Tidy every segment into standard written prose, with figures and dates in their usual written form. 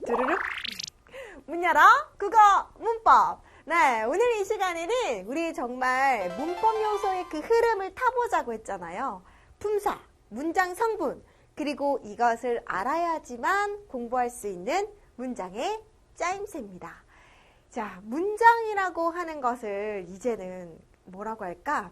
두루룩. 문 열어 국어 문법. 네, 오늘 이 시간에는 우리 정말 문법 요소의 그 흐름을 타보자고 했잖아요. 품사, 문장 성분, 그리고 이것을 알아야지만 공부할 수 있는 문장의 짜임새입니다. 자, 문장이라고 하는 것을 이제는 뭐라고 할까?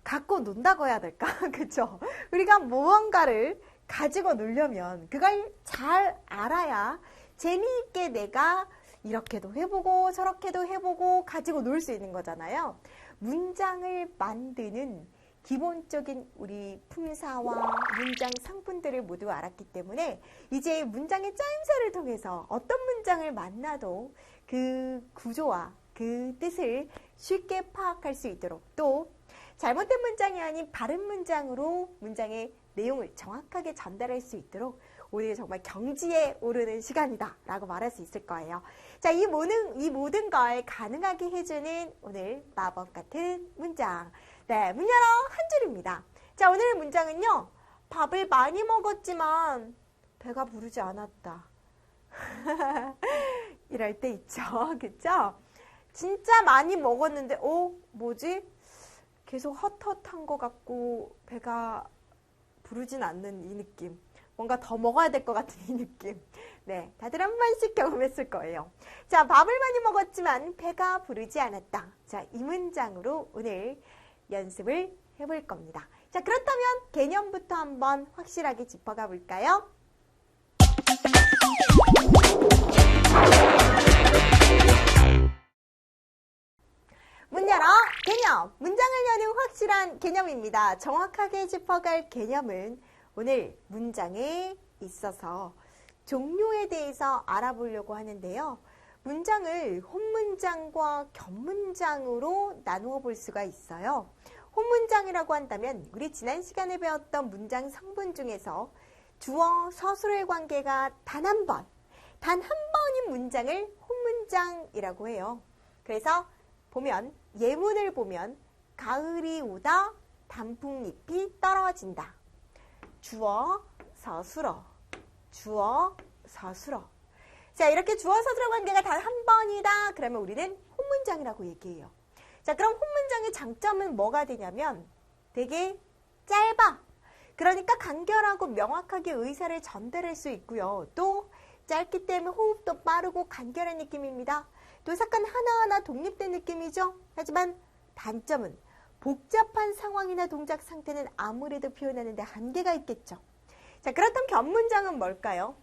갖고 논다고 해야 될까? 그쵸? 우리가 무언가를 가지고 놀려면 그걸 잘 알아야 재미있게 내가 이렇게도 해보고 저렇게도 해보고 가지고 놀 수 있는 거잖아요. 문장을 만드는 기본적인 우리 품사와 문장 성분들을 모두 알았기 때문에 이제 문장의 짜임새를 통해서 어떤 문장을 만나도 그 구조와 그 뜻을 쉽게 파악할 수 있도록, 또 잘못된 문장이 아닌 바른 문장으로 문장의 내용을 정확하게 전달할 수 있도록 오늘 정말 경지에 오르는 시간이다 라고 말할 수 있을 거예요. 자, 이 모든 걸 가능하게 해주는 오늘 마법 같은 문장. 네, 문 열어 한 줄입니다. 자, 오늘의 문장은요. 밥을 많이 먹었지만 배가 부르지 않았다. 이럴 때 있죠. 그쵸? 진짜 많이 먹었는데 뭐지? 계속 헛헛한 것 같고 배가 부르진 않는 이 느낌. 뭔가 더 먹어야 될 것 같은 이 느낌. 네, 다들 한 번씩 경험했을 거예요. 자, 밥을 많이 먹었지만 배가 부르지 않았다. 자, 이 문장으로 오늘 연습을 해볼 겁니다. 자, 그렇다면 개념부터 한번 확실하게 짚어가 볼까요? 문 열어 개념. 문장을 여는 확실한 개념입니다. 정확하게 짚어갈 개념은 오늘 문장에 있어서 종류에 대해서 알아보려고 하는데요. 문장을 혼문장과 겹문장으로 나누어 볼 수가 있어요. 혼문장이라고 한다면 우리 지난 시간에 배웠던 문장 성분 중에서 주어, 서술의 관계가 단 한 번인 문장을 혼문장이라고 해요. 그래서 예문을 보면 가을이 오다 단풍잎이 떨어진다. 주어, 서술어, 주어, 서술어. 자, 이렇게 주어, 서술어 관계가 단 한 번이다. 그러면 우리는 혼문장이라고 얘기해요. 자, 그럼 혼문장의 장점은 뭐가 되냐면 되게 짧아. 그러니까 간결하고 명확하게 의사를 전달할 수 있고요. 또 짧기 때문에 호흡도 빠르고 간결한 느낌입니다. 또 사건 하나하나 독립된 느낌이죠. 하지만 단점은 복잡한 상황이나 동작 상태는 아무래도 표현하는 데 한계가 있겠죠. 자, 그렇다면 겹문장은 뭘까요?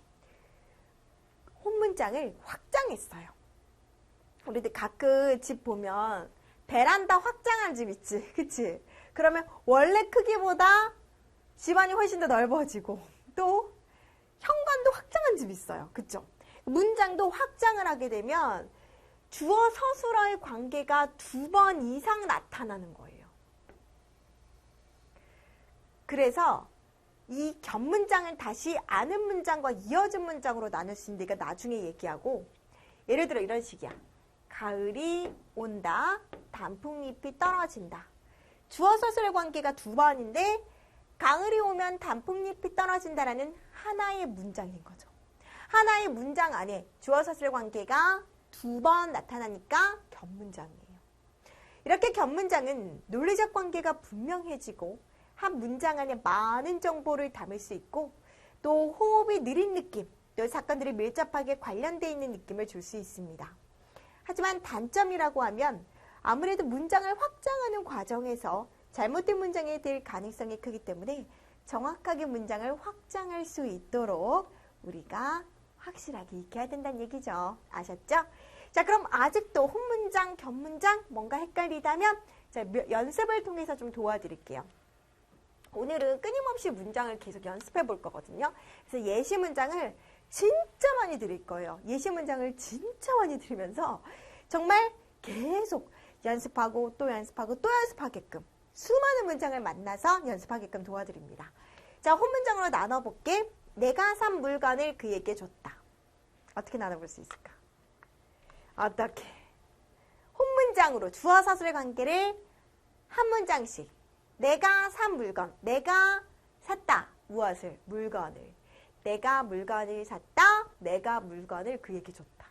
혼문장을 확장했어요. 우리들 가끔 집 보면 베란다 확장한 집 있지, 그치? 그러면 원래 크기보다 집안이 훨씬 더 넓어지고 또 현관도 확장한 집 있어요, 그쵸? 문장도 확장을 하게 되면 주어 서술어의 관계가 2번 이상 나타나는 거예요. 그래서 이 겹문장은 다시 아는 문장과 이어진 문장으로 나눌 수 있는데 이거 나중에 얘기하고, 예를 들어 이런 식이야. 가을이 온다. 단풍잎이 떨어진다. 주어 서술의 관계가 2번인데 가을이 오면 단풍잎이 떨어진다라는 하나의 문장인 거죠. 하나의 문장 안에 주어 서술의 관계가 2번 나타나니까 겹문장이에요. 이렇게 겹문장은 논리적 관계가 분명해지고 한 문장 안에 많은 정보를 담을 수 있고 또 호흡이 느린 느낌, 또 사건들이 밀접하게 관련되어 있는 느낌을 줄 수 있습니다. 하지만 단점이라고 하면 아무래도 문장을 확장하는 과정에서 잘못된 문장이 될 가능성이 크기 때문에 정확하게 문장을 확장할 수 있도록 우리가 확실하게 익혀야 된다는 얘기죠. 아셨죠? 자, 그럼 아직도 혼문장, 겹문장 뭔가 헷갈리다면 자, 연습을 통해서 좀 도와드릴게요. 오늘은 끊임없이 문장을 계속 연습해 볼 거거든요. 그래서 예시 문장을 진짜 많이 드릴 거예요. 예시 문장을 진짜 많이 드리면서 정말 계속 연습하고 또 연습하고 또 연습하게끔 수많은 문장을 만나서 연습하게끔 도와드립니다. 자, 혼문장으로 나눠볼게. 내가 산 물건을 그에게 줬다. 어떻게 나눠볼 수 있을까? 어떻게? 혼문장으로 주어 서술의 관계를 한 문장씩. 내가 산 물건. 내가 샀다. 무엇을? 물건을. 내가 물건을 샀다. 내가 물건을 그에게 줬다.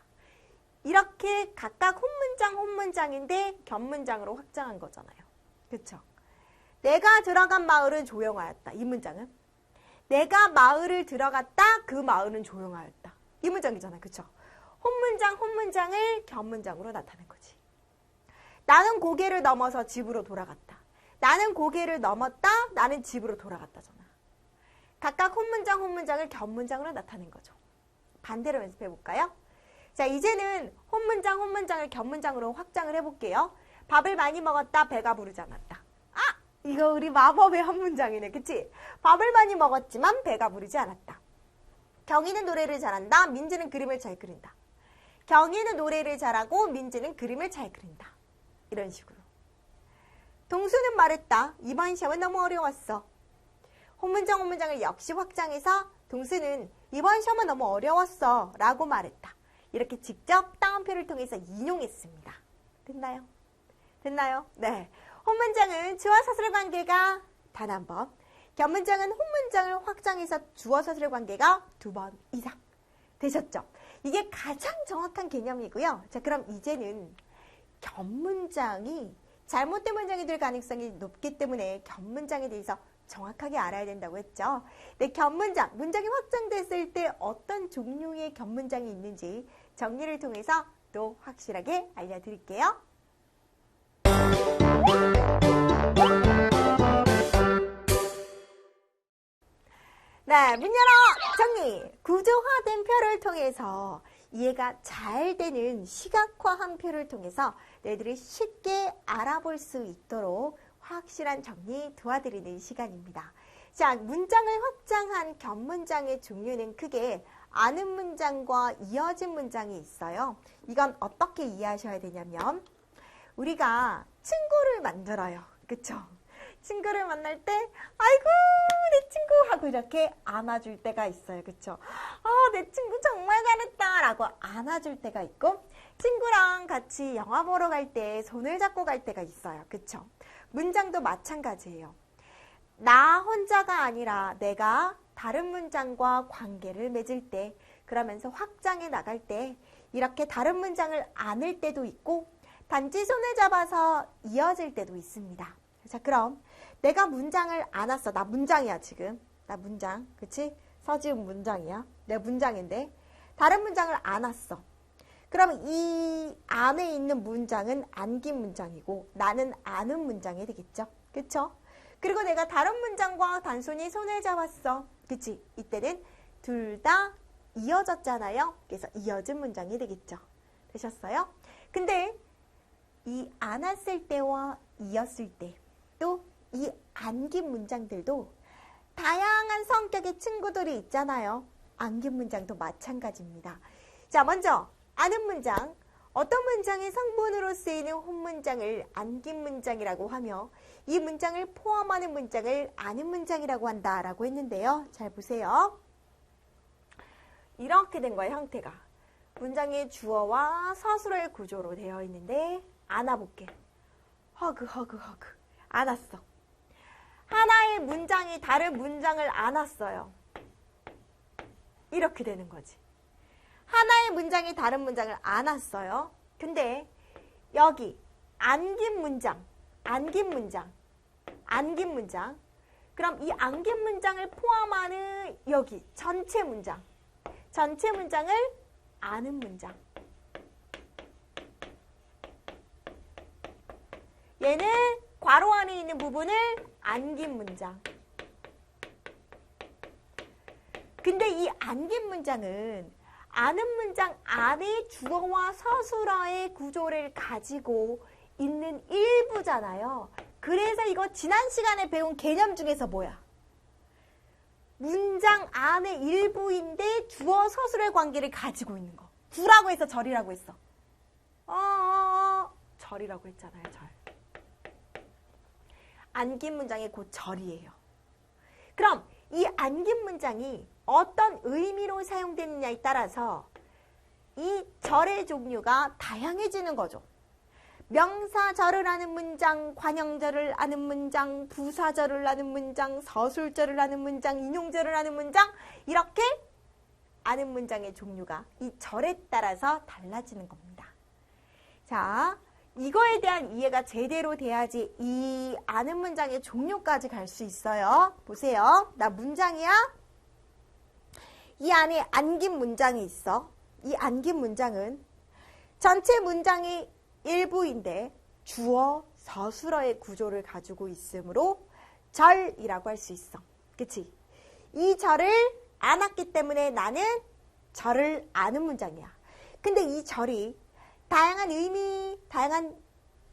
이렇게 각각 혼문장인데 겹문장으로 확장한 거잖아요. 그쵸? 내가 들어간 마을은 조용하였다. 이 문장은 내가 마을을 들어갔다. 그 마을은 조용하였다. 이 문장이잖아요. 그쵸? 혼문장을 겹문장으로 나타낸 거지. 나는 고개를 넘어서 집으로 돌아갔다. 나는 고개를 넘었다. 나는 집으로 돌아갔다잖아. 각각 혼문장을 겹문장으로 나타낸 거죠. 반대로 연습해 볼까요? 자, 이제는 혼문장을 겹문장으로 확장을 해볼게요. 밥을 많이 먹었다. 배가 부르지 않았다. 아! 이거 우리 마법의 한 문장이네. 그치? 밥을 많이 먹었지만 배가 부르지 않았다. 경희는 노래를 잘한다. 민지는 그림을 잘 그린다. 경희는 노래를 잘하고 민지는 그림을 잘 그린다. 이런 식으로. 동수는 말했다. 이번 시험은 너무 어려웠어. 혼문장을 역시 확장해서 동수는 이번 시험은 너무 어려웠어 라고 말했다. 이렇게 직접 따옴표를 통해서 인용했습니다. 됐나요? 됐나요? 네. 혼문장은 주어 사슬 관계가 단 한 번, 겹문장은 혼문장을 확장해서 주어 사슬 관계가 2번 이상. 되셨죠? 이게 가장 정확한 개념이고요. 자, 그럼 이제는 겹문장이 잘못된 문장이 될 가능성이 높기 때문에 겹문장에 대해서 정확하게 알아야 된다고 했죠. 네, 겹문장, 문장이 확장됐을 때 어떤 종류의 겹문장이 있는지 정리를 통해서 또 확실하게 알려드릴게요. 네, 문 열어! 정리! 구조화된 표를 통해서 이해가 잘 되는 시각화한 표를 통해서 너희들이 쉽게 알아볼 수 있도록 확실한 정리 도와드리는 시간입니다. 자, 문장을 확장한 겹문장의 종류는 크게 아는 문장과 이어진 문장이 있어요. 이건 어떻게 이해하셔야 되냐면 우리가 친구를 만들어요. 그쵸? 친구를 만날 때 아이고 내 친구 하고 이렇게 안아줄 때가 있어요. 그쵸? 내 친구 정말 잘했다 라고 안아줄 때가 있고 친구랑 같이 영화 보러 갈 때 손을 잡고 갈 때가 있어요. 그쵸? 문장도 마찬가지예요. 나 혼자가 아니라 내가 다른 문장과 관계를 맺을 때 그러면서 확장해 나갈 때 이렇게 다른 문장을 안을 때도 있고 단지 손을 잡아서 이어질 때도 있습니다. 자, 그럼 내가 문장을 안았어. 나 문장이야 지금. 나 문장. 그치? 서지은 문장이야. 내 문장인데 다른 문장을 안았어. 그럼 이 안에 있는 문장은 안긴 문장이고 나는 아는 문장이 되겠죠. 그쵸? 그리고 내가 다른 문장과 단순히 손을 잡았어. 그치? 이때는 둘 다 이어졌잖아요. 그래서 이어진 문장이 되겠죠. 되셨어요? 근데 이 안았을 때와 이었을 때 또 이 안긴 문장들도 다양한 성격의 친구들이 있잖아요. 안긴 문장도 마찬가지입니다. 자, 먼저 아는 문장. 어떤 문장의 성분으로 쓰이는 혼문장을 안긴 문장이라고 하며 이 문장을 포함하는 문장을 아는 문장이라고 한다라고 했는데요. 잘 보세요. 이렇게 된 거예요, 형태가. 문장의 주어와 서술어의 구조로 되어 있는데 안아볼게. 허그. 안았어. 하나의 문장이 다른 문장을 안았어요. 이렇게 되는 거지. 하나의 문장이 다른 문장을 안았어요. 근데 여기 안긴 문장. 그럼 이 안긴 문장을 포함하는 여기 전체 문장을 아는 문장. 얘는 괄호 안에 있는 부분을 안긴 문장. 근데 이 안긴 문장은 아는 문장 안에 주어와 서술어의 구조를 가지고 있는 일부잖아요. 그래서 이거 지난 시간에 배운 개념 중에서 뭐야? 문장 안의 일부인데 주어 서술어의 관계를 가지고 있는 거. 구라고 해서 절이라고 했어. 절이라고 했잖아요. 절. 안긴 문장이 곧 절이에요. 그럼 이 안긴 문장이 어떤 의미로 사용되느냐에 따라서 이 절의 종류가 다양해지는 거죠. 명사절을 하는 문장, 관형절을 하는 문장, 부사절을 하는 문장, 서술절을 하는 문장, 인용절을 하는 문장, 이렇게 하는 문장의 종류가 이 절에 따라서 달라지는 겁니다. 자, 이거에 대한 이해가 제대로 돼야지 이 아는 문장의 종류까지 갈 수 있어요. 보세요. 나 문장이야. 이 안에 안긴 문장이 있어. 이 안긴 문장은 전체 문장의 일부인데 주어, 서술어의 구조를 가지고 있으므로 절이라고 할 수 있어. 그치? 이 절을 안았기 때문에 나는 절을 아는 문장이야. 근데 이 절이 다양한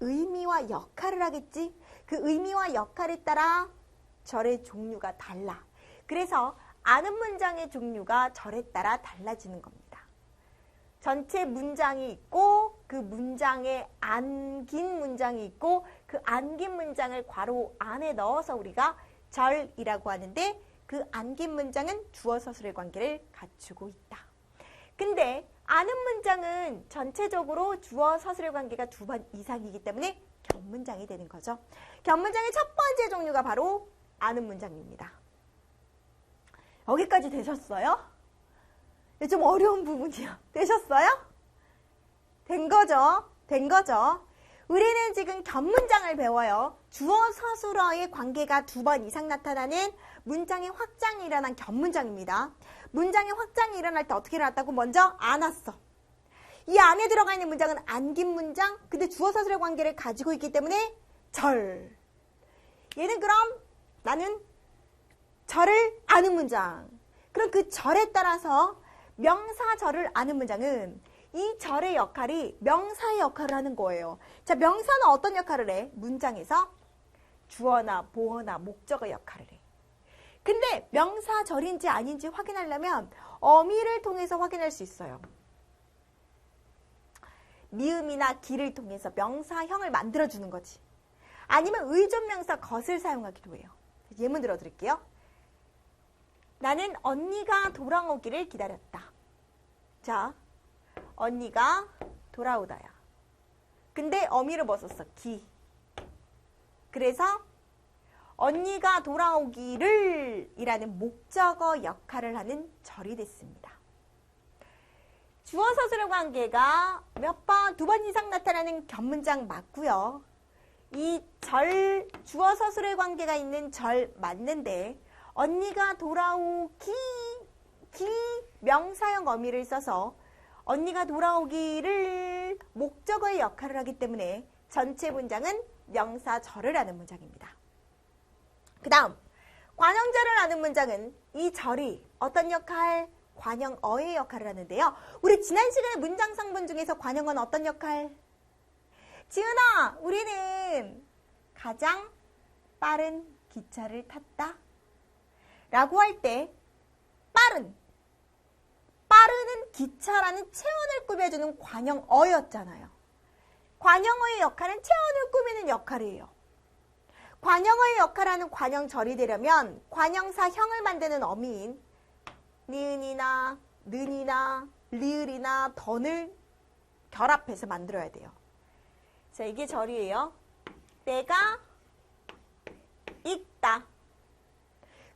의미와 역할을 하겠지? 그 의미와 역할에 따라 절의 종류가 달라. 그래서 아는 문장의 종류가 절에 따라 달라지는 겁니다. 전체 문장이 있고 그 문장에 안긴 문장이 있고 그 안긴 문장을 괄호 안에 넣어서 우리가 절이라고 하는데 그 안긴 문장은 주어 서술의 관계를 갖추고 있다. 근데 아는 문장은 전체적으로 주어 서술의 관계가 2번 이상이기 때문에 견문장이 되는 거죠. 견문장의 첫 번째 종류가 바로 아는 문장입니다. 여기까지 되셨어요? 좀 어려운 부분이요. 되셨어요? 된 거죠? 된 거죠? 우리는 지금 견문장을 배워요. 주어 서술어의 관계가 2번 이상 나타나는 문장의 확장이 일어난 견문장입니다. 문장의 확장이 일어날 때 어떻게 일어났다고? 먼저 안았어. 이 안에 들어가 있는 문장은 안긴 문장, 근데 주어 서술의 관계를 가지고 있기 때문에 절. 얘는 그럼 나는 절을 아는 문장. 그럼 그 절에 따라서 명사절을 아는 문장은 이 절의 역할이 명사의 역할을 하는 거예요. 자, 명사는 어떤 역할을 해? 문장에서 주어나 보어나 목적의 역할을 해. 근데 명사절인지 아닌지 확인하려면 어미를 통해서 확인할 수 있어요. 미음이나 기를 통해서 명사형을 만들어주는 거지. 아니면 의존명사 것을 사용하기도 해요. 예문 들어드릴게요. 나는 언니가 돌아오기를 기다렸다. 자, 언니가 돌아오다야. 근데 어미를 뭐 썼어? 기. 그래서 언니가 돌아오기를 이라는 목적어 역할을 하는 절이 됐습니다. 주어 서술의 관계가 몇 번, 2번 이상 나타나는 견문장 맞고요. 이 절, 주어 서술의 관계가 있는 절 맞는데 언니가 돌아오기, 명사형 어미를 써서 언니가 돌아오기를 목적어의 역할을 하기 때문에 전체 문장은 명사절을 하는 문장입니다. 그 다음 관형절을 하는 문장은 이 절이 어떤 역할? 관형어의 역할을 하는데요. 우리 지난 시간에 문장 상분 중에서 관형어는 어떤 역할? 지은아, 우리는 가장 빠른 기차를 탔다 라고 할 때 빠르는 기차라는 체온을 꾸며주는 관형어였잖아요. 관형어의 역할은 체온을 꾸미는 역할이에요. 관형어의 역할하는 관형절이 되려면 관형사형을 만드는 어미인 니은이나 는이나 리을이나 던을 결합해서 만들어야 돼요. 자, 이게 절이에요. 내가 읽다.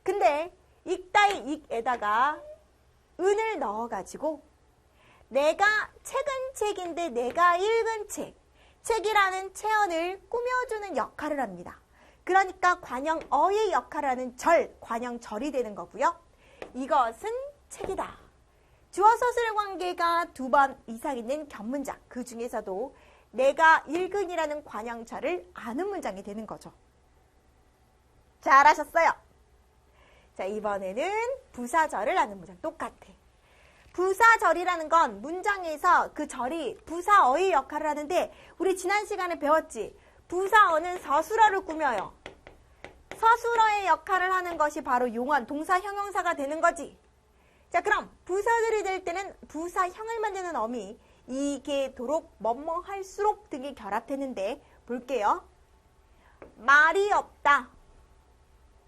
근데 읽다의 읽에다가 은을 넣어가지고 내가 책은 책인데 내가 읽은 책, 책이라는 체언을 꾸며주는 역할을 합니다. 그러니까 관형어의 역할을 하는 절, 관형절이 되는 거고요. 이것은 책이다. 주어 서술의 관계가 2번 이상 있는 견문장, 그 중에서도 내가 읽은이라는 관형절을 아는 문장이 되는 거죠. 잘하셨어요. 자, 이번에는 부사절을 아는 문장 똑같아. 부사절이라는 건 문장에서 그 절이 부사어의 역할을 하는데 우리 지난 시간에 배웠지? 부사어는 서술어를 꾸며요. 서술어의 역할을 하는 것이 바로 용언, 동사, 형용사가 되는 거지. 자, 그럼 부사절이 될 때는 부사형을 만드는 어미, 이게 도록, 뭐뭐 할수록 등이 결합되는데 볼게요. 말이 없다.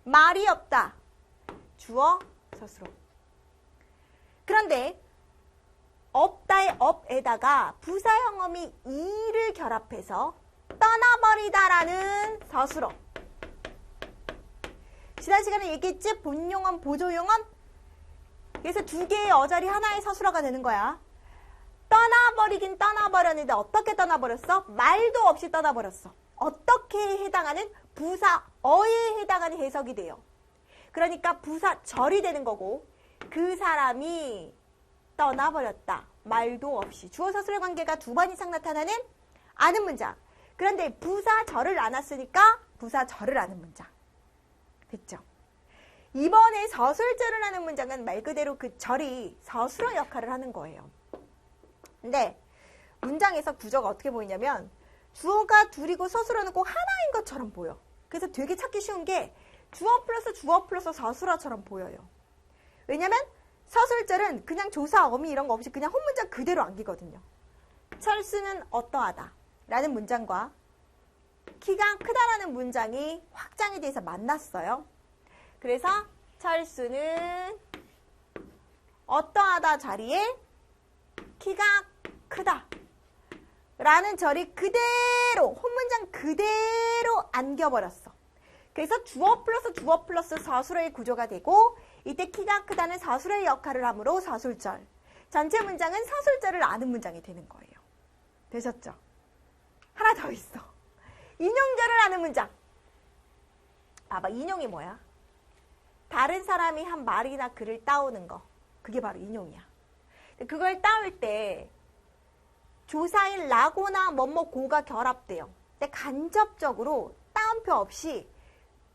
말이 없다. 주어, 서술어. 그런데 없다의 업에다가 부사형 어미 이를 결합해서 떠나버리다라는 서술어. 지난 시간에 얘기했지? 본용언, 보조용언. 그래서 두 개의 어절이 하나의 서술어가 되는 거야. 떠나버리긴 떠나버렸는데 어떻게 떠나버렸어? 말도 없이 떠나버렸어. 어떻게 해당하는 부사어에 해당하는 해석이 돼요. 그러니까 부사절이 되는 거고 그 사람이 떠나버렸다. 말도 없이. 주어 서술의 관계가 두 번 이상 나타나는 아는 문장. 그런데 부사절을 안 왔으니까 부사절을 아는 문장. 됐죠? 이번에 서술절을 하는 문장은 말 그대로 그 절이 서술어 역할을 하는 거예요. 근데 문장에서 구조가 어떻게 보이냐면 주어가 둘이고 서술어는 꼭 하나인 것처럼 보여. 그래서 되게 찾기 쉬운 게 주어 플러스 서술어처럼 보여요. 왜냐면 서술절은 그냥 조사, 어미 이런 거 없이 그냥 홈문장 그대로 암기거든요. 철수는 어떠하다 라는 문장과 키가 크다라는 문장이 확장이 돼서 만났어요. 그래서 철수는 어떠하다 자리에 키가 크다 라는 절이 그대로 홈문장 그대로 안겨버렸어. 그래서 주어 플러스 서술어의 구조가 되고 이때 키가 크다는 서술어의 역할을 하므로 서술절. 전체 문장은 서술절을 아는 문장이 되는 거예요. 되셨죠? 하나 더 있어. 인용절을 아는 문장. 봐봐, 인용이 뭐야? 다른 사람이 한 말이나 글을 따오는 거. 그게 바로 인용이야. 그걸 따올 때 조사인 라고나 뭐뭐고가 결합돼요. 근데 간접적으로 따옴표 없이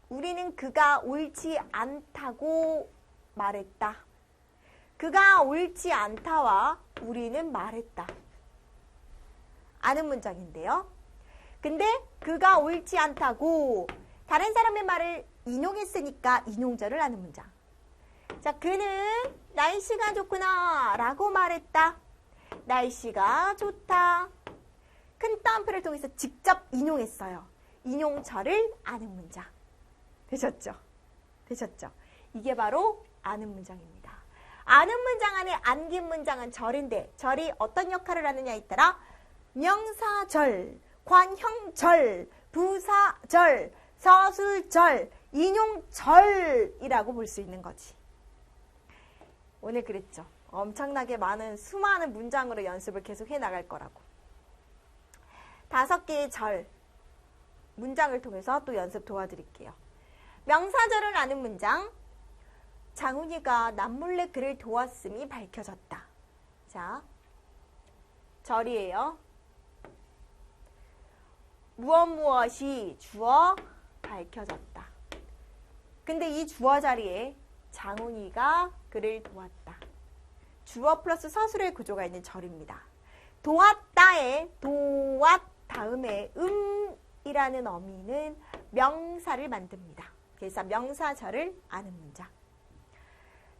우리는 그가 옳지 않다고 말했다. 그가 옳지 않다와 우리는 말했다. 아는 문장인데요. 근데 그가 옳지 않다고 다른 사람의 말을 인용했으니까 인용절을 아는 문장. 자, 그는 날씨가 좋구나 라고 말했다. 날씨가 좋다. 큰 따옴표를 통해서 직접 인용했어요. 인용절을 아는 문장. 되셨죠? 되셨죠? 이게 바로 아는 문장입니다. 아는 문장 안에 안긴 문장은 절인데 절이 어떤 역할을 하느냐에 따라 명사절, 관형절, 부사절, 서술절, 인용절이라고 볼 수 있는 거지. 오늘 그랬죠. 엄청나게 많은 수많은 문장으로 연습을 계속 해나갈 거라고. 5개의 절, 문장을 통해서 또 연습 도와드릴게요. 명사절을 아는 문장. 장훈이가 남몰래 그를 도왔음이 밝혀졌다. 자, 절이에요. 무엇이 주어 밝혀졌다. 근데 이 주어 자리에 장훈이가 그를 도왔다. 주어 플러스 서술의 구조가 있는 절입니다. 도왔다에 도왔 다음에 이라는 어미는 명사를 만듭니다. 그래서 명사절을 아는 문장.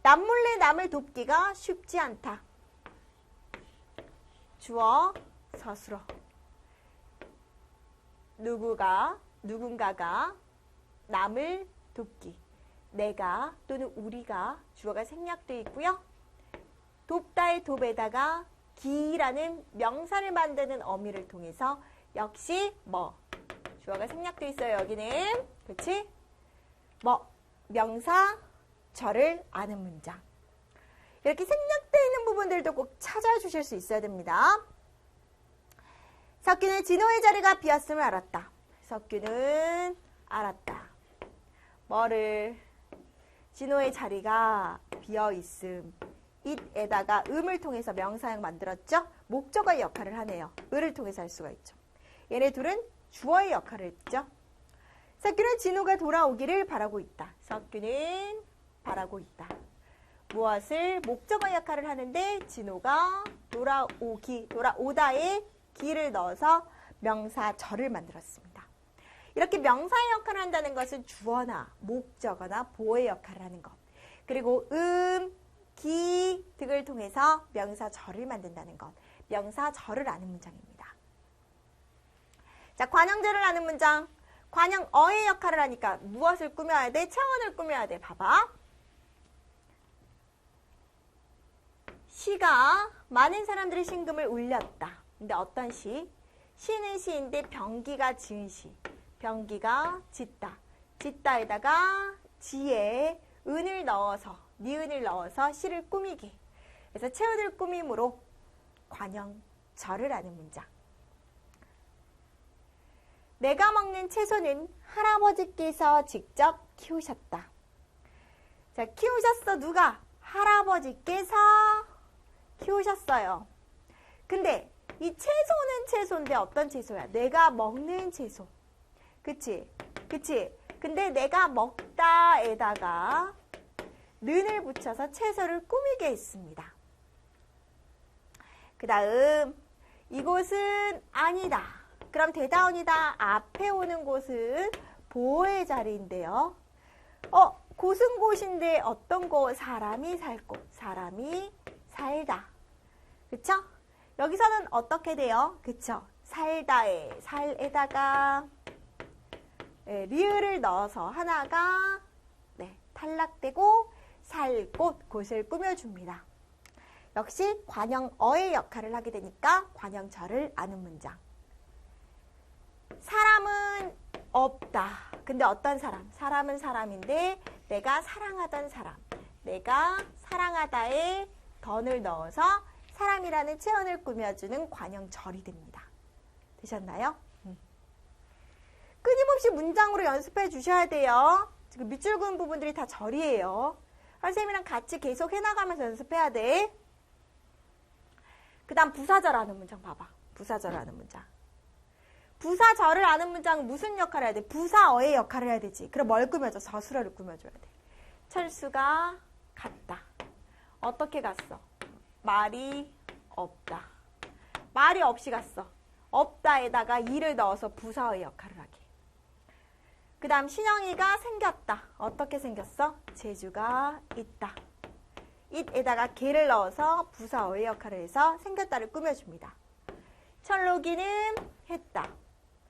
남몰래 남을 돕기가 쉽지 않다. 주어 서술어. 누군가가 남을 돕기. 내가 또는 우리가 주어가 생략되어 있고요. 돕다의 돕에다가 기라는 명사를 만드는 어미를 통해서 역시 주어가 생략되어 있어요. 여기는. 그렇지? 명사 절을 아는 문장. 이렇게 생략되어 있는 부분들도 꼭 찾아주실 수 있어야 됩니다. 석규는 진호의 자리가 비었음을 알았다. 석규는 알았다. 뭐를? 진호의 자리가 비어있음. it에다가 음을 통해서 명사형 만들었죠? 목적어의 역할을 하네요. 을을 통해서 할 수가 있죠. 얘네 둘은 주어의 역할을 했죠. 석규는 진호가 돌아오기를 바라고 있다. 석규는 바라고 있다. 무엇을? 목적어 역할을 하는데 진호가 돌아오다에 기를 넣어서 명사절을 만들었습니다. 이렇게 명사의 역할을 한다는 것은 주어나 목적어나 보어의 역할을 하는 것. 그리고 기 등을 통해서 명사절을 만든다는 것. 명사절을 아는 문장입니다. 자, 관형절을 아는 문장. 관형어의 역할을 하니까 무엇을 꾸며야 돼? 차원을 꾸며야 돼. 봐봐. 시가 많은 사람들의 심금을 울렸다. 근데 어떤 시? 시는 시인데 병기가 지은 시. 병기가 짓다. 짓다에다가 지에 은을 넣어서, 니은을 넣어서 시를 꾸미기. 그래서 채은을 꾸밈으로 관형절을 하는 문장. 내가 먹는 채소는 할아버지께서 직접 키우셨다. 자, 키우셨어. 누가? 할아버지께서 키우셨어요. 근데 이 채소는 채소인데 어떤 채소야? 내가 먹는 채소. 그치? 그치? 근데 내가 먹다에다가 는을 붙여서 채소를 꾸미게 했습니다. 그 다음 이곳은 아니다. 그럼 대다운이다. 앞에 오는 곳은 보호의 자리인데요. 곳은 곳인데 어떤 곳? 사람이 살 곳. 사람이 살다. 그쵸? 여기서는 어떻게 돼요? 그쵸? 살다에 살에다가 리을을 넣어서 하나가 탈락되고 살 곳, 곳을 꾸며줍니다. 역시 관형어의 역할을 하게 되니까 관형절을 아는 문장. 사람은 없다. 근데 어떤 사람? 사람은 사람인데 내가 사랑하던 사람. 내가 사랑하다에 던을 넣어서 사람이라는 체언을 꾸며주는 관형절이 됩니다. 되셨나요? 끊임없이 문장으로 연습해 주셔야 돼요. 지금 밑줄 그은 부분들이 다 절이에요. 선생님이랑 같이 계속 해나가면서 연습해야 돼. 그 다음 부사절 아는 문장 봐봐. 부사절 아는 문장. 부사절을 아는 문장은 무슨 역할을 해야 돼? 부사어의 역할을 해야 되지. 그럼 뭘 꾸며줘? 서술어를 꾸며줘야 돼. 철수가 갔다. 어떻게 갔어? 말이 없다. 말이 없이 갔어. 없다에다가 이를 넣어서 부사어의 역할을 하게. 그 다음 신영이가 생겼다. 어떻게 생겼어? 재주가 있다. it에다가 개를 넣어서 부사어의 역할을 해서 생겼다를 꾸며줍니다. 철록이는 했다.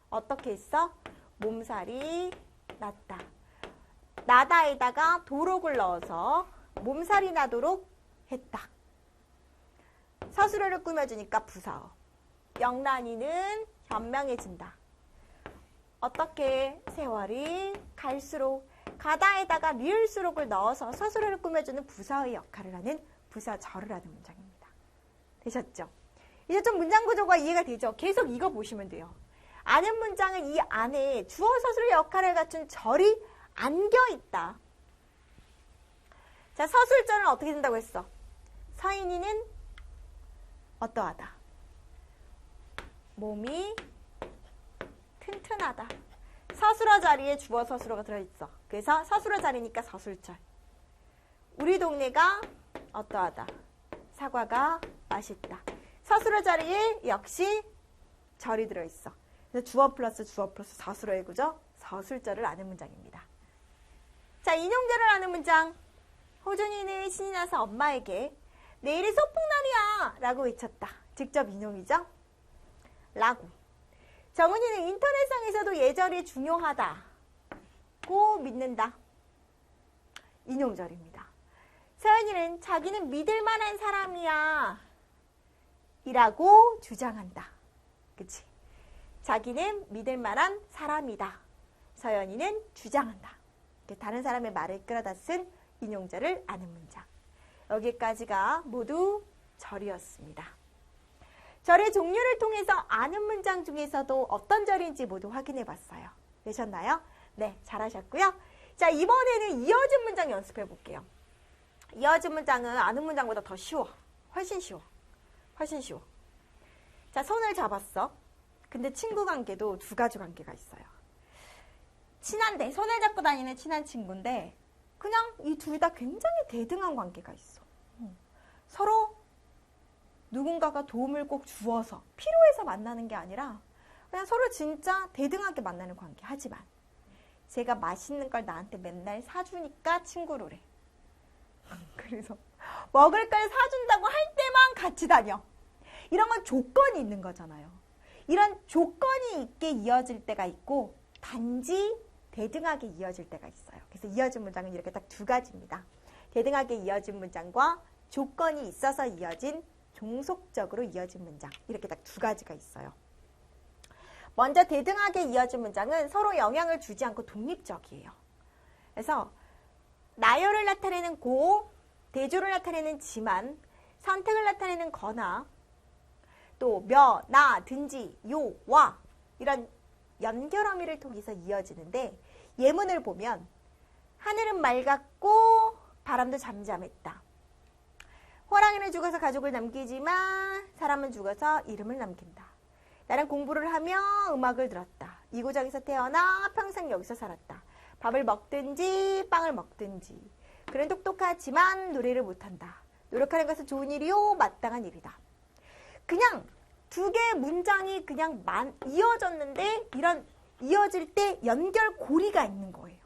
어떻게 했어? 몸살이 났다. 나다에다가 도록을 넣어서 몸살이 나도록 했다. 서술어를 꾸며주니까 부사어. 영란이는 현명해진다. 어떻게? 세월이 갈수록 가다에다가 리을수록을 넣어서 서술어를 꾸며주는 부사의 역할을 하는 부사절을 하는 문장입니다. 되셨죠? 이제 좀 문장 구조가 이해가 되죠? 계속 이거 보시면 돼요. 아는 문장은 이 안에 주어 서술의 역할을 갖춘 절이 안겨있다. 자, 서술절은 어떻게 된다고 했어? 서인이는 어떠하다. 몸이 튼튼하다. 서술어 자리에 주어 서술어가 들어있어. 그래서 서술어 자리니까 서술절. 우리 동네가 어떠하다. 사과가 맛있다. 서술어 자리에 역시 절이 들어있어. 그래서 주어 플러스 서술어의 구조, 서술절을 아는 문장입니다. 자, 인용절을 아는 문장. 호준이는 신이 나서 엄마에게 내일이 소풍날이야 라고 외쳤다. 직접 인용이죠. 라고. 정은이는 인터넷상에서도 예절이 중요하다고 믿는다. 인용절입니다. 서연이는 자기는 믿을 만한 사람이야 이라고 주장한다. 그치? 자기는 믿을 만한 사람이다. 서연이는 주장한다. 다른 사람의 말을 끌어다 쓴 인용절을 아는 문장. 여기까지가 모두 절이었습니다. 절의 종류를 통해서 아는 문장 중에서도 어떤 절인지 모두 확인해 봤어요. 되셨나요? 네, 잘하셨고요. 자, 이번에는 이어진 문장 연습해 볼게요. 이어진 문장은 아는 문장보다 더 쉬워. 훨씬 쉬워. 훨씬 쉬워. 자, 손을 잡았어. 근데 친구 관계도 두 가지 관계가 있어요. 친한데, 손을 잡고 다니는 친한 친구인데 그냥 이 둘 다 굉장히 대등한 관계가 있어. 서로 누군가가 도움을 꼭 주어서 필요해서 만나는 게 아니라 그냥 서로 진짜 대등하게 만나는 관계. 하지만 제가 맛있는 걸 나한테 맨날 사주니까 친구로래. 그래서 먹을 걸 사준다고 할 때만 같이 다녀. 이런 건 조건이 있는 거잖아요. 이런 조건이 있게 이어질 때가 있고 단지 대등하게 이어질 때가 있어요. 그래서 이어진 문장은 이렇게 딱 두 가지입니다. 대등하게 이어진 문장과 조건이 있어서 이어진 종속적으로 이어진 문장. 이렇게 딱 두 가지가 있어요. 먼저 대등하게 이어진 문장은 서로 영향을 주지 않고 독립적이에요. 그래서 나열을 나타내는 고, 대조를 나타내는 지만, 선택을 나타내는 거나, 또 며, 나, 든지, 요, 와 이런 연결어미를 통해서 이어지는데 예문을 보면 하늘은 맑았고 바람도 잠잠했다. 호랑이는 죽어서 가족을 남기지만 사람은 죽어서 이름을 남긴다. 나는 공부를 하며 음악을 들었다. 이 고장에서 태어나 평생 여기서 살았다. 밥을 먹든지 빵을 먹든지. 그는 똑똑하지만 노래를 못한다. 노력하는 것은 좋은 일이요 마땅한 일이다. 그냥 두 개의 문장이 그냥 이어졌는데 이런 이어질 때 연결고리가 있는 거예요.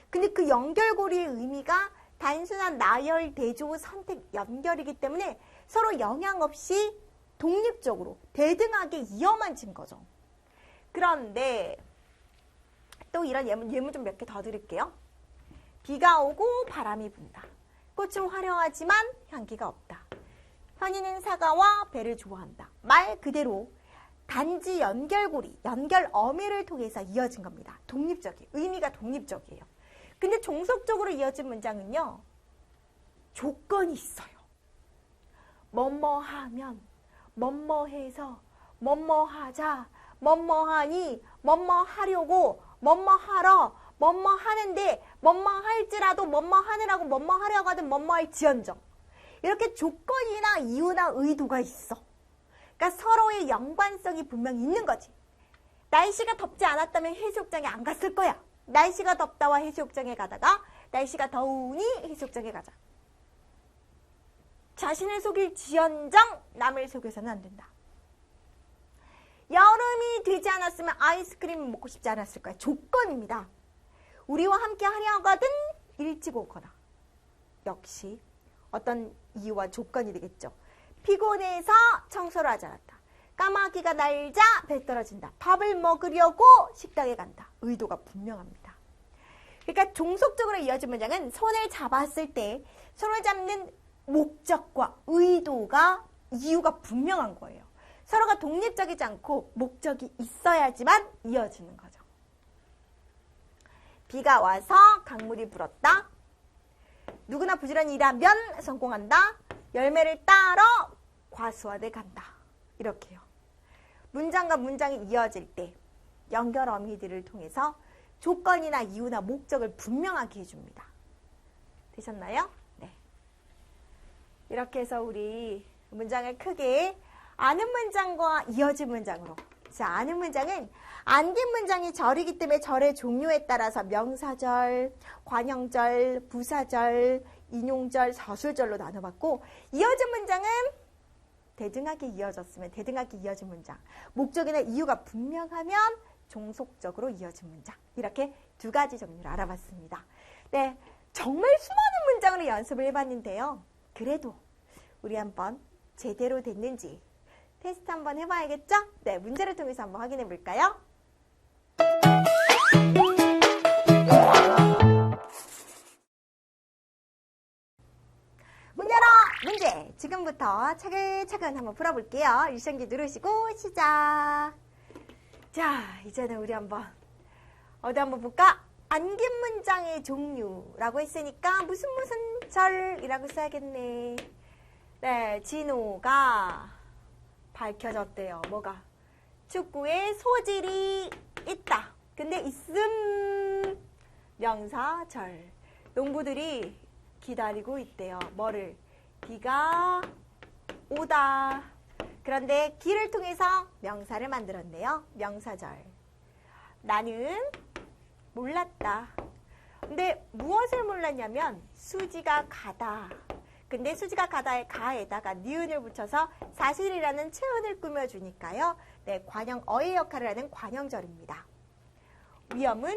근데 그 연결고리의 의미가 단순한 나열, 대조, 선택, 연결이기 때문에 서로 영향 없이 독립적으로 대등하게 이어만 진 거죠. 그런데 또 이런 예문 좀 몇 개 더 드릴게요. 비가 오고 바람이 분다. 꽃은 화려하지만 향기가 없다. 현이는 사과와 배를 좋아한다. 말 그대로 단지 연결고리, 연결어미를 통해서 이어진 겁니다. 독립적이에요. 의미가 독립적이에요. 근데 종속적으로 이어진 문장은요. 조건이 있어요. 뭐뭐하면, 뭐뭐해서, 뭐뭐하자, 뭐뭐하니, 뭐뭐하려고, 뭐뭐하러, 뭐뭐하는데, 뭐뭐할지라도, 뭐뭐하느라고, 뭐뭐하려고 하든 뭐뭐할지언정. 이렇게 조건이나 이유나 의도가 있어. 그러니까 서로의 연관성이 분명히 있는 거지. 날씨가 덥지 않았다면 해수욕장에 안 갔을 거야. 날씨가 덥다와 해수욕장에 가다가 날씨가 더우니 해수욕장에 가자. 자신을 속일지언정 남을 속여서는 안 된다. 여름이 되지 않았으면 아이스크림 먹고 싶지 않았을 거야. 조건입니다. 우리와 함께 하려거든 일찍 오거나. 역시 어떤 이유와 조건이 되겠죠. 피곤해서 청소를 하지 않았다. 까마귀가 날자 배 떨어진다. 밥을 먹으려고 식당에 간다. 의도가 분명합니다. 그러니까 종속적으로 이어진 문장은 손을 잡았을 때 손을 잡는 목적과 의도가 이유가 분명한 거예요. 서로가 독립적이지 않고 목적이 있어야지만 이어지는 거죠. 비가 와서 강물이 불었다. 누구나 부지런히 일하면 성공한다. 열매를 따러 과수원에 간다. 이렇게요. 문장과 문장이 이어질 때 연결 어미들을 통해서 조건이나 이유나 목적을 분명하게 해줍니다. 되셨나요? 네. 이렇게 해서 우리 문장을 크게 아는 문장과 이어진 문장으로. 자, 아는 문장은 안긴 문장이 절이기 때문에 절의 종류에 따라서 명사절, 관형절, 부사절, 인용절, 서술절로 나눠봤고 이어진 문장은 대등하게 이어졌으면 대등하게 이어진 문장. 목적이나 이유가 분명하면 종속적으로 이어진 문장. 이렇게 두 가지 종류를 알아봤습니다. 네, 정말 수많은 문장으로 연습을 해봤는데요. 그래도 우리 한번 제대로 됐는지 테스트 한번 해봐야겠죠? 네, 문제를 통해서 한번 확인해 볼까요? 문 열어! 문제! 지금부터 차근차근 한번 풀어볼게요. 일성기 누르시고 시작! 자, 이제는 우리 한번 어디 한번 볼까? 안긴 문장의 종류라고 했으니까 무슨 절이라고 써야겠네. 네, 진호가 밝혀졌대요. 뭐가? 축구에 소질이 있다. 근데 있음 명사절. 농부들이 기다리고 있대요. 뭐를? 비가 오다. 그런데 기를 통해서 명사를 만들었네요. 명사절. 나는 몰랐다. 근데 무엇을 몰랐냐면 수지가 가다. 근데 수지가 가다의 가에다가 니은을 붙여서 사실이라는 체언을 꾸며주니까요. 네, 관형 어의 역할을 하는 관형절입니다. 위험은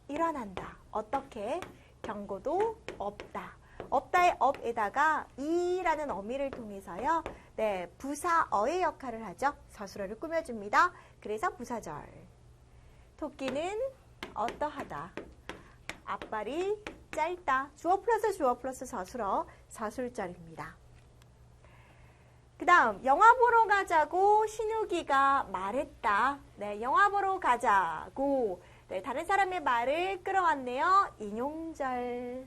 일어난다. 어떻게? 경고도 없다. 없다의 업에다가 이라는 어미를 통해서요. 네, 부사 어의 역할을 하죠. 서술어를 꾸며줍니다. 그래서 부사절. 토끼는 어떠하다. 앞발이 짧다. 주어 플러스 서술어, 서술절입니다. 그 다음 영화 보러 가자고 신우기가 말했다. 네, 영화 보러 가자고. 네, 다른 사람의 말을 끌어왔네요. 인용절.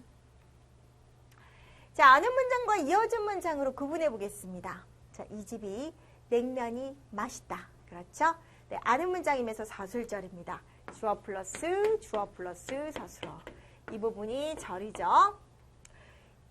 자, 아는 문장과 이어진 문장으로 구분해 보겠습니다. 자, 이 집이 냉면이 맛있다. 그렇죠? 네, 아는 문장이면서 사술절입니다. 주어 플러스 서술어. 이 부분이 절이죠.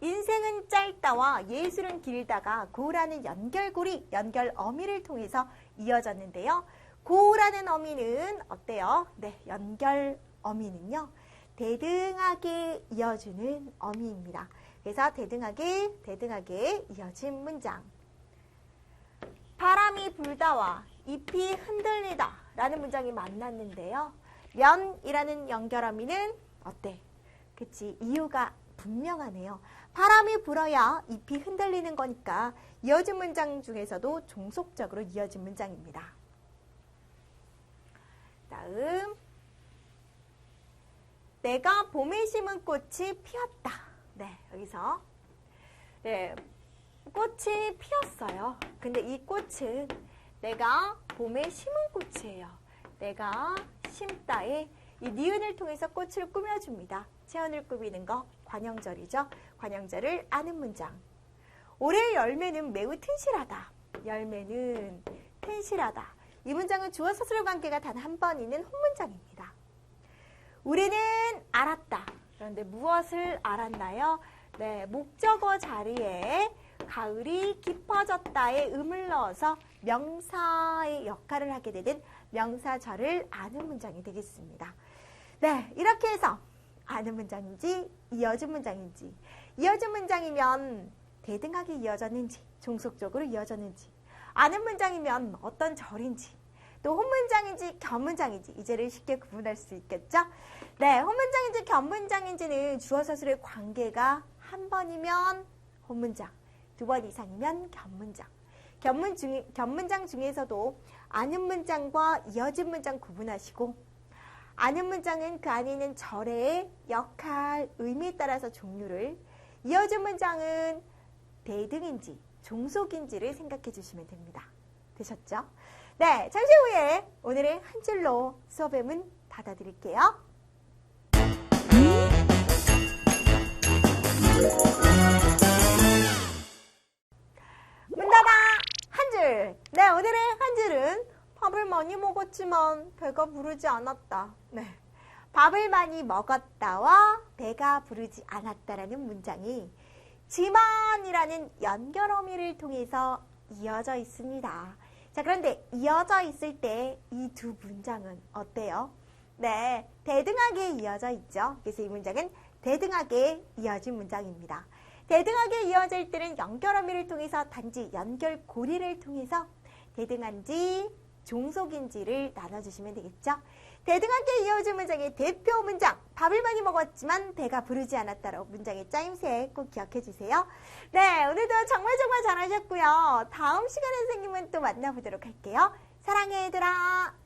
인생은 짧다와 예술은 길다가 고라는 연결고리, 연결어미를 통해서 이어졌는데요. 고라는 어미는 어때요? 네, 연결어미는요. 대등하게 이어주는 어미입니다. 그래서 대등하게 이어진 문장. 바람이 불다와 잎이 흔들리다 라는 문장이 만났는데요. 면이라는 연결어미는 어때? 그치, 이유가 분명하네요. 바람이 불어야 잎이 흔들리는 거니까 이어진 문장 중에서도 종속적으로 이어진 문장입니다. 다음, 내가 봄에 심은 꽃이 피었다. 네, 여기서 네, 꽃이 피었어요. 근데 이 꽃은 내가 봄에 심은 꽃이에요. 내가 심다에 이 니은을 통해서 꽃을 꾸며줍니다. 체온을 꾸미는 거 관형절이죠. 관형절을 아는 문장. 올해 열매는 매우 튼실하다. 열매는 튼실하다. 이 문장은 주어 서술 관계가 단 한 번 있는 혼문장입니다. 우리는 알았다. 그런데 무엇을 알았나요? 네, 목적어 자리에 가을이 깊어졌다에 음을 넣어서 명사의 역할을 하게 되는 명사절을 아는 문장이 되겠습니다. 네, 이렇게 해서 아는 문장인지 이어진 문장인지, 이어진 문장이면 대등하게 이어졌는지 종속적으로 이어졌는지, 아는 문장이면 어떤 절인지, 또 혼문장인지 견문장인지 이제를 쉽게 구분할 수 있겠죠? 네, 혼문장인지 견문장인지는 주어 서술의 관계가 한 번이면 혼문장, 두 번 이상이면 견문장. 견문장 중에서도 아는 문장과 이어진 문장 구분하시고, 아는 문장은 그 안에 있는 절의 역할, 의미에 따라서 종류를, 이어진 문장은 대등인지 종속인지를 생각해 주시면 됩니다. 되셨죠? 네, 잠시 후에 오늘의 한 줄로 수업의 문 닫아드릴게요. 문 닫아! 한 줄! 네, 오늘의 한 줄은 밥을 많이 먹었지만 배가 부르지 않았다. 네, 밥을 많이 먹었다와 배가 부르지 않았다라는 문장이 지만이라는 연결어미를 통해서 이어져 있습니다. 자, 그런데 이어져 있을 때 이 두 문장은 어때요? 네, 대등하게 이어져 있죠. 그래서 이 문장은 대등하게 이어진 문장입니다. 대등하게 이어질 때는 연결어미를 통해서 단지 연결고리를 통해서 대등한지 종속인지를 나눠주시면 되겠죠. 대등하게 이어진 문장의 대표 문장, 밥을 많이 먹었지만 배가 부르지 않았다로 문장의 짜임새 꼭 기억해 주세요. 네, 오늘도 정말 잘하셨고요. 다음 시간에 선생님은 또 만나보도록 할게요. 사랑해 얘들아.